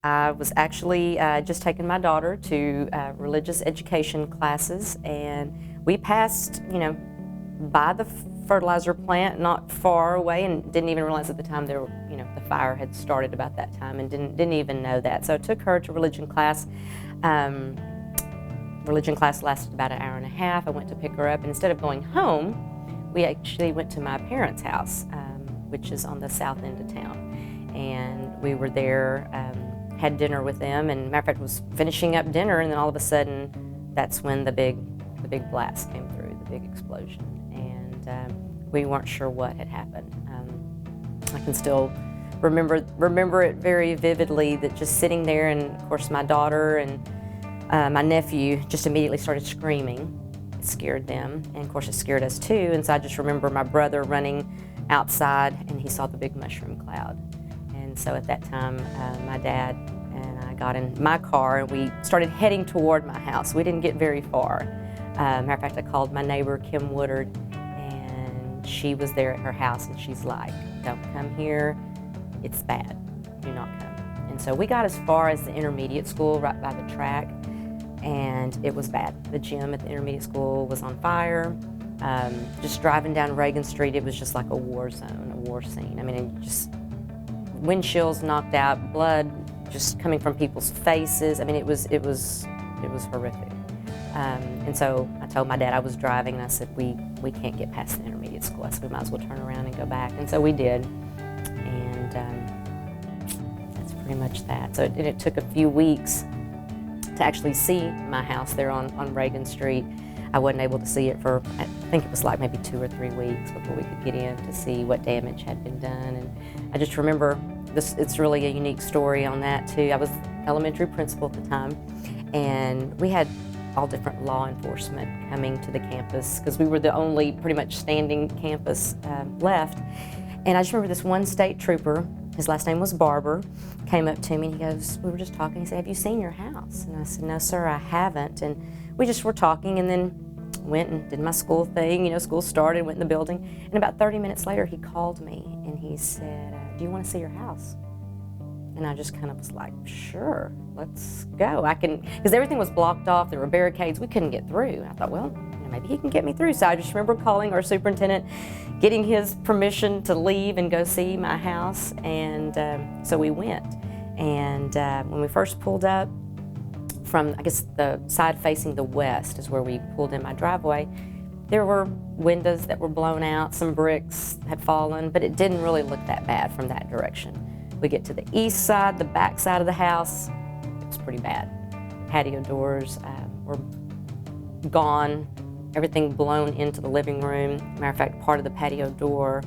I was actually just taking my daughter to religious education classes, and we passed, by the fertilizer plant not far away, and didn't even realize at the time there were, the fire had started about that time, and didn't even know that. So I took her to religion class. Religion class lasted about an hour and a half. I went to pick her up, and instead of going home, we actually went to my parents' house, which is on the south end of town, and we were there. Had dinner with them, and matter of fact was finishing up dinner, and then all of a sudden that's when the big blast came through, the big explosion, and we weren't sure what had happened. I can still remember it very vividly, that just sitting there, and of course my daughter and my nephew just immediately started screaming. It scared them, and of course it scared us too, and so I just remember my brother running outside, and he saw the big mushroom cloud. And so at that time, my dad and I got in my car, and we started heading toward my house. We didn't get very far. Matter of fact, I called my neighbor, Kim Woodard, and she was there at her house, and she's like, "Don't come here, it's bad, do not come." And so we got as far as the intermediate school right by the track, and it was bad. The gym at the intermediate school was on fire. Just driving down Reagan Street, it was just like a war zone, a war scene. I mean, it just wind chills knocked out, blood just coming from people's faces. I mean, it was horrific. And so I told my dad I was driving, and I said, we can't get past the intermediate school. I said, we might as well turn around and go back. And so we did, and that's pretty much that. So it took a few weeks to actually see my house there on Reagan Street. I wasn't able to see it for, I think it was like maybe 2 or 3 weeks before we could get in to see what damage had been done. And I just remember this, it's really a unique story on that too. I was elementary principal at the time, and we had all different law enforcement coming to the campus because we were the only pretty much standing campus left. And I just remember this one state trooper, his last name was Barber, came up to me and he goes, we were just talking, he said, "Have you seen your house?" And I said, "No, sir, I haven't." And we just were talking, and then went and did my school thing, school started, went in the building. And about 30 minutes later, he called me and he said, "Do you want to see your house?" And I just kind of was like, "Sure, let's go. I can," because everything was blocked off, there were barricades, we couldn't get through. And I thought, well, maybe he can get me through. So I just remember calling our superintendent, getting his permission to leave and go see my house. And so we went. And when we first pulled up from, I guess, the side facing the west is where we pulled in my driveway, there were windows that were blown out, some bricks had fallen, but it didn't really look that bad from that direction. We get to the east side, the back side of the house, it was pretty bad. Patio doors were gone, everything blown into the living room. Matter of fact, part of the patio door,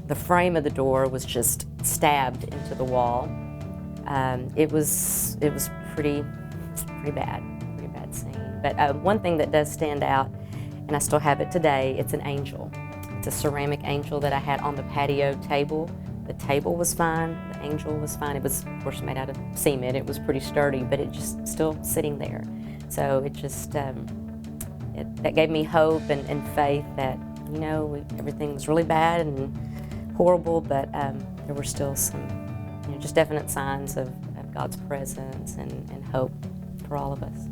the frame of the door was just stabbed into the wall. It was pretty bad scene. But one thing that does stand out, and I still have it today, it's an angel. It's a ceramic angel that I had on the patio table. The table was fine, the angel was fine. It was, of course, made out of cement. It was pretty sturdy, but it just still sitting there. So it just, that gave me hope and faith that, everything was really bad and horrible, but there were still some, just definite signs of God's presence and hope for all of us.